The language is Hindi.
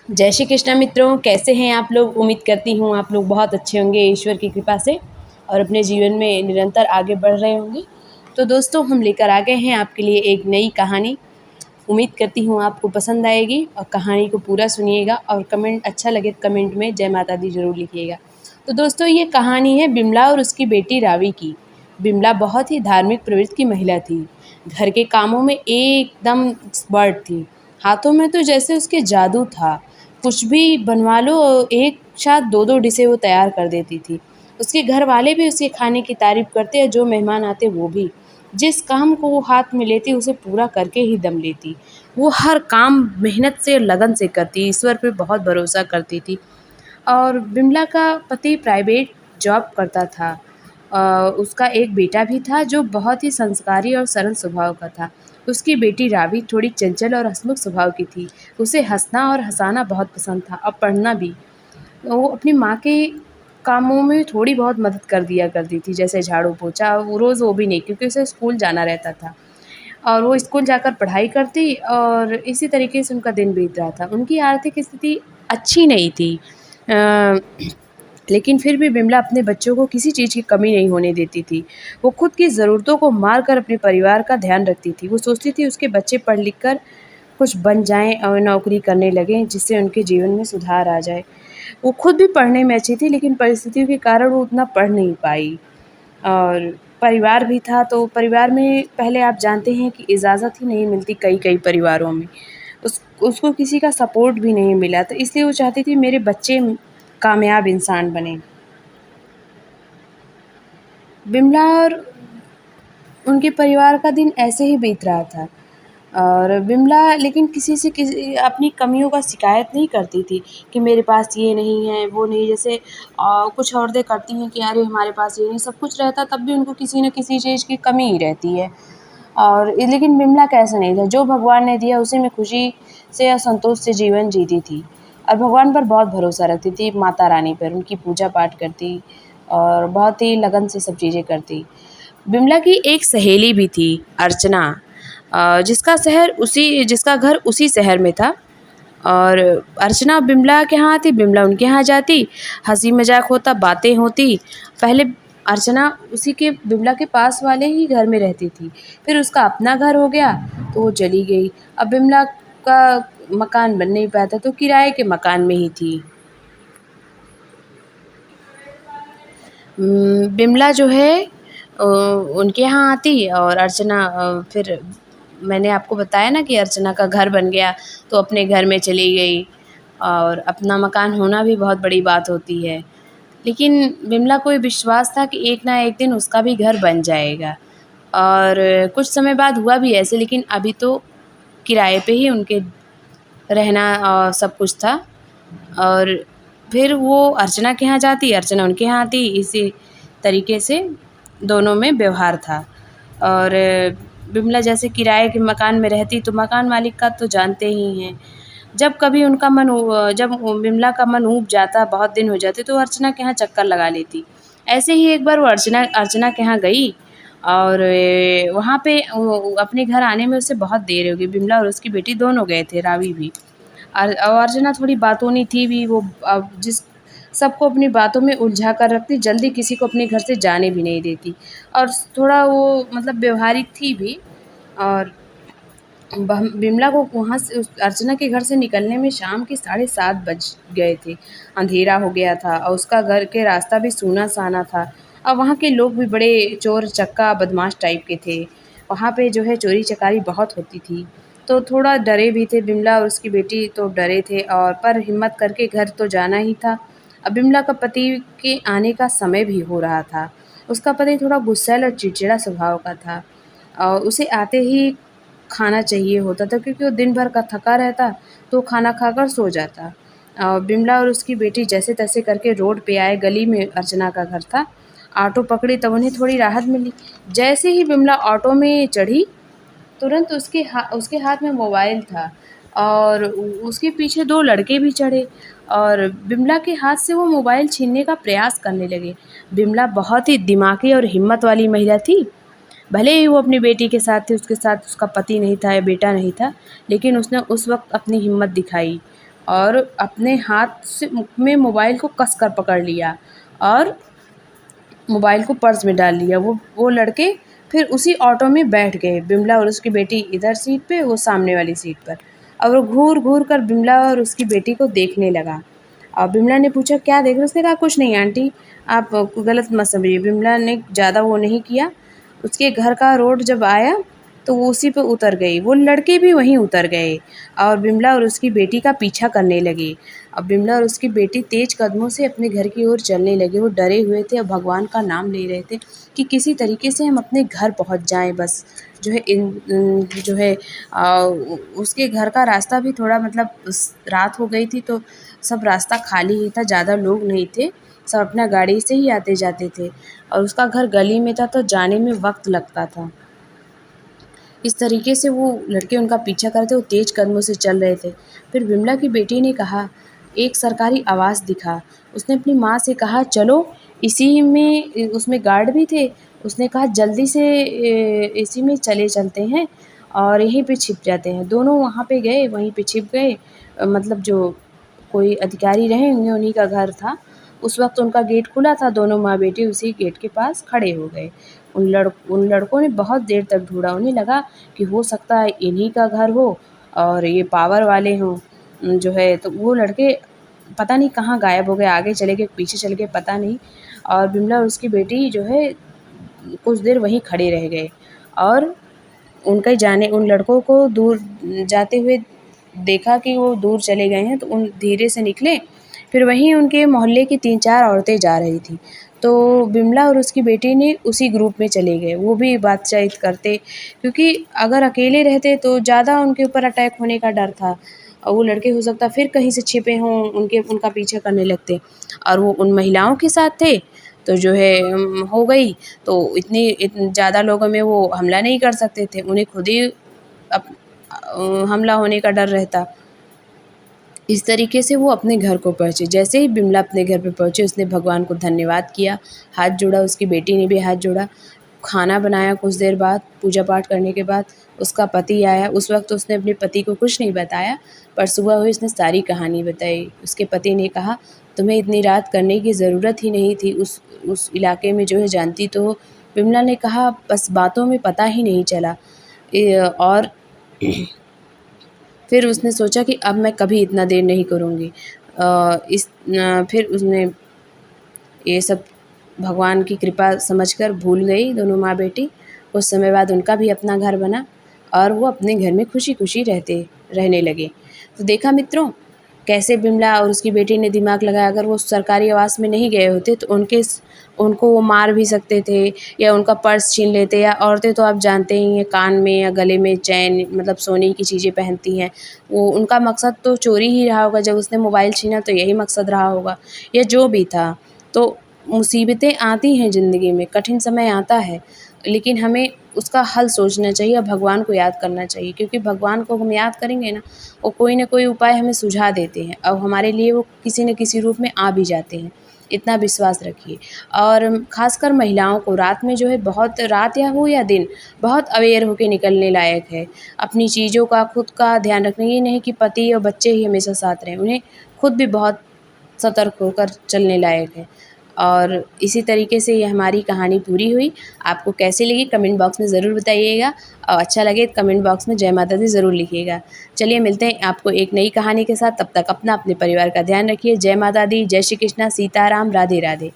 जय श्री कृष्णा मित्रों, कैसे हैं आप लोग। उम्मीद करती हूँ आप लोग बहुत अच्छे होंगे ईश्वर की कृपा से और अपने जीवन में निरंतर आगे बढ़ रहे होंगे। तो दोस्तों, हम लेकर आ गए हैं आपके लिए एक नई कहानी। उम्मीद करती हूँ आपको पसंद आएगी और कहानी को पूरा सुनिएगा और कमेंट अच्छा लगे तो कमेंट में जय माता दी ज़रूर लिखिएगा। तो दोस्तों, ये कहानी है बिमला और उसकी बेटी रावी की। बिमला बहुत ही धार्मिक प्रवृत्ति की महिला थी। घर के कामों में एकदम एक्सपर्ट थी। हाथों में तो जैसे उसके जादू था। कुछ भी बनवा लो, एक साथ दो दो डिशें वो तैयार कर देती थी। उसके घर वाले भी उसके खाने की तारीफ करते और जो मेहमान आते वो भी। जिस काम को वो हाथ में लेती उसे पूरा करके ही दम लेती। वो हर काम मेहनत से और लगन से करती, ईश्वर पे बहुत भरोसा करती थी। और बिमला का पति प्राइवेट जॉब करता था। उसका एक बेटा भी था जो बहुत ही संस्कारी और सरल स्वभाव का था। उसकी बेटी रावी थोड़ी चंचल और हंसमुख स्वभाव की थी। उसे हंसना और हंसाना बहुत पसंद था और पढ़ना भी। वो अपनी माँ के कामों में थोड़ी बहुत मदद कर दिया करती थी, जैसे झाड़ू पोछा। वो रोज़ वो भी नहीं, क्योंकि उसे स्कूल जाना रहता था और वो स्कूल जाकर पढ़ाई करती और इसी तरीके से उनका दिन बीत रहा था। उनकी आर्थिक स्थिति अच्छी नहीं थी, अ, लेकिन फिर भी बिमला अपने बच्चों को किसी चीज़ की कमी नहीं होने देती थी। वो खुद की ज़रूरतों को मार कर अपने परिवार का ध्यान रखती थी। वो सोचती थी उसके बच्चे पढ़ लिख कर कुछ बन जाएं और नौकरी करने लगें, जिससे उनके जीवन में सुधार आ जाए। वो खुद भी पढ़ने में अच्छी थी, लेकिन परिस्थितियों के कारण वो उतना पढ़ नहीं पाई। और परिवार भी था, तो परिवार में पहले आप जानते हैं कि इजाज़त ही नहीं मिलती कई कई परिवारों में। उसको किसी का सपोर्ट भी नहीं मिला, तो इसलिए वो चाहती थी मेरे बच्चे कामयाब इंसान बने। बिमला और उनके परिवार का दिन ऐसे ही बीत रहा था। और बिमला लेकिन किसी से किसी अपनी कमियों का शिकायत नहीं करती थी कि मेरे पास ये नहीं है वो नहीं। जैसे कुछ औरतें करती हैं कि अरे हमारे पास ये नहीं, सब कुछ रहता तब भी उनको किसी न किसी चीज़ की कमी ही रहती है। और लेकिन बिमला का ऐसा नहीं था। जो भगवान ने दिया उसी में खुशी से और संतोष से जीवन जीती थी और भगवान पर बहुत भरोसा रखती थी, माता रानी पर। उनकी पूजा पाठ करती और बहुत ही लगन से सब चीज़ें करती। बिमला की एक सहेली भी थी, अर्चना, जिसका घर उसी शहर में था। और अर्चना बिमला के यहाँ आती, बिमला उनके यहाँ जाती। हंसी मजाक होता, बातें होती। पहले अर्चना उसी के बिमला के पास वाले ही घर में रहती थी, फिर उसका अपना घर हो गया तो वो चली गई। अब बिमला का मकान बन नहीं पाया था तो किराए के मकान में ही थी। बिमला जो है उनके यहाँ आती और अर्चना फिर मैंने आपको बताया ना कि अर्चना का घर बन गया तो अपने घर में चली गई। और अपना मकान होना भी बहुत बड़ी बात होती है। लेकिन बिमला को ये विश्वास था कि एक ना एक दिन उसका भी घर बन जाएगा। और कुछ समय बाद हुआ भी ऐसे, लेकिन अभी तो किराए पे ही उनके रहना सब कुछ था। और फिर वो अर्चना के यहाँ जाती, अर्चना उनके यहाँ आती, इसी तरीके से दोनों में व्यवहार था। और बिमला जैसे किराए के मकान में रहती तो मकान मालिक का तो जानते ही हैं। जब बिमला का मन ऊब जाता, बहुत दिन हो जाते, तो अर्चना के यहाँ चक्कर लगा लेती। ऐसे ही एक बार वो अर्चना के यहाँ गई और वहाँ पे अपने घर आने में उसे बहुत देर हो गई। बिमला और उसकी बेटी दोनों गए थे, रावी भी। और अर्चना थोड़ी बातूनी थी भी। वो अब जिस सबको अपनी बातों में उलझा कर रखती, जल्दी किसी को अपने घर से जाने भी नहीं देती। और थोड़ा वो मतलब व्यवहारिक थी भी। और बिमला को वहाँ से उस अर्चना के घर से निकलने में शाम के 7:30 बज गए थे। अंधेरा हो गया था और उसका घर के रास्ता भी सूना साना था। और वहाँ के लोग भी बड़े चोर चक्का बदमाश टाइप के थे। वहाँ पे जो है चोरी चकारी बहुत होती थी। तो थोड़ा डरे भी थे। बिमला और उसकी बेटी तो डरे थे, और पर हिम्मत करके घर तो जाना ही था। अब बिमला का पति के आने का समय भी हो रहा था। उसका पति थोड़ा गुस्सैल और चिड़चिड़ा स्वभाव का था और उसे आते ही खाना चाहिए होता था, क्योंकि वो दिन भर का थका रहता तो खाना खाकर सो जाता। बिमला और उसकी बेटी जैसे तैसे करके रोड पे आए। गली में अर्चना का घर था। ऑटो पकड़ी तब उन्हें थोड़ी राहत मिली। जैसे ही बिमला ऑटो में चढ़ी, तुरंत उसके हाथ में मोबाइल था और उसके पीछे दो लड़के भी चढ़े और बिमला के हाथ से वो मोबाइल छीनने का प्रयास करने लगे। बिमला बहुत ही दिमागी और हिम्मत वाली महिला थी। भले ही वो अपनी बेटी के साथ थी, उसके साथ उसका पति नहीं था या बेटा नहीं था, लेकिन उसने उस वक्त अपनी हिम्मत दिखाई और अपने हाथ से में मोबाइल को कस कर पकड़ लिया और मोबाइल को पर्स में डाल लिया। वो लड़के फिर उसी ऑटो में बैठ गए, बिमला और उसकी बेटी इधर सीट पे, वो सामने वाली सीट पर। और वो घूर घूर कर बिमला और उसकी बेटी को देखने लगा। और बिमला ने पूछा, क्या देख रहे हो? उसने कहा, कुछ नहीं आंटी, आप गलत मत समझिए। बिमला ने ज़्यादा वो नहीं किया। उसके घर का रोड जब आया तो वो उसी पे उतर गई, वो लड़के भी वहीं उतर गए और बिमला और उसकी बेटी का पीछा करने लगे। अब बिमला और उसकी बेटी तेज कदमों से अपने घर की ओर चलने लगे। वो डरे हुए थे और भगवान का नाम ले रहे थे कि किसी तरीके से हम अपने घर पहुंच जाएं। बस जो है जो है उसके घर का रास्ता भी थोड़ा मतलब रात हो गई थी तो सब रास्ता खाली ही था, ज़्यादा लोग नहीं थे, सब अपना गाड़ी से ही आते जाते थे और उसका घर गली में था तो जाने में वक्त लगता था। इस तरीके से वो लड़के उनका पीछा करते, वो तेज कदमों से चल रहे थे। फिर विमला की बेटी ने कहा, एक सरकारी आवास दिखा। उसने अपनी माँ से कहा, चलो इसी में, उसमें गार्ड भी थे। उसने कहा, जल्दी से इसी में चले चलते हैं और यहीं पे छिप जाते हैं। दोनों वहाँ पे गए, वहीं पे छिप गए। मतलब जो कोई अधिकारी रहे होंगे उन्हीं का घर था। उस वक्त उनका गेट खुला था, दोनों माँ बेटी उसी गेट के पास खड़े हो गए। उन लड़कों ने बहुत देर तक ढूंढा। उन्हें लगा कि हो सकता है इन्हीं का घर हो और ये पावर वाले हों। जो है तो वो लड़के पता नहीं कहाँ गायब हो गए, आगे चले गए पीछे चले गए पता नहीं। और बिमला और उसकी बेटी जो है कुछ देर वहीं खड़े रह गए और उन लड़कों को दूर जाते हुए देखा कि वो दूर चले गए हैं तो उन धीरे से निकले। फिर वहीं उनके मोहल्ले की 3-4 औरतें जा रही थी तो बिमला और उसकी बेटी ने उसी ग्रुप में चले गए। वो भी बातचीत करते, क्योंकि अगर अकेले रहते तो ज़्यादा उनके ऊपर अटैक होने का डर था और वो लड़के हो सकता फिर कहीं से छिपे हों, उनका पीछा करने लगते। और वो उन महिलाओं के साथ थे तो जो है हो गई तो ज़्यादा लोगों में वो हमला नहीं कर सकते थे, उन्हें खुद ही हमला होने का डर रहता। इस तरीके से वो अपने घर को पहुँचे। जैसे ही बिमला अपने घर पे पहुँची उसने भगवान को धन्यवाद किया, हाथ जोड़ा, उसकी बेटी ने भी हाथ जोड़ा। खाना बनाया, कुछ देर बाद पूजा पाठ करने के बाद उसका पति आया। उस वक्त उसने अपने पति को कुछ नहीं बताया, पर सुबह हुई उसने सारी कहानी बताई। उसके पति ने कहा, तुम्हें इतनी रात करने की ज़रूरत ही नहीं थी, उस इलाके में जो है जानती तो हो। बिमला ने कहा, बस बातों में पता ही नहीं चला। और फिर उसने सोचा कि अब मैं कभी इतना देर नहीं करूँगी। फिर उसने ये सब भगवान की कृपा समझकर भूल गई दोनों माँ बेटी। कुछ समय बाद उनका भी अपना घर बना और वो अपने घर में खुशी-खुशी रहने लगे। तो देखा मित्रों, कैसे बिमला और उसकी बेटी ने दिमाग लगाया। अगर वो सरकारी आवास में नहीं गए होते तो उनको वो मार भी सकते थे या उनका पर्स छीन लेते। या औरतें तो आप जानते ही हैं, कान में या गले में चैन मतलब सोने की चीज़ें पहनती हैं। वो उनका मकसद तो चोरी ही रहा होगा, जब उसने मोबाइल छीना तो यही मकसद रहा होगा या जो भी था। तो मुसीबतें आती हैं ज़िंदगी में, कठिन समय आता है, लेकिन हमें उसका हल सोचना चाहिए और भगवान को याद करना चाहिए, क्योंकि भगवान को हम याद करेंगे ना, वो कोई ना कोई उपाय हमें सुझा देते हैं और हमारे लिए वो किसी न किसी रूप में आ भी जाते हैं। इतना विश्वास रखिए। और ख़ासकर महिलाओं को रात में जो है, बहुत रात या हो या दिन, बहुत अवेयर होके निकलने लायक है। अपनी चीज़ों का, खुद का ध्यान रखना। ये नहीं कि पति और बच्चे ही हमेशा साथ रहें, उन्हें खुद भी बहुत सतर्क होकर चलने लायक है। और इसी तरीके से ये हमारी कहानी पूरी हुई। आपको कैसी लगी कमेंट बॉक्स में ज़रूर बताइएगा और अच्छा लगे तो कमेंट बॉक्स में जय माता दी ज़रूर लिखिएगा। चलिए मिलते हैं आपको एक नई कहानी के साथ, तब तक अपना अपने परिवार का ध्यान रखिए। जय माता दी, जय श्री कृष्णा, सीताराम, राधे राधे।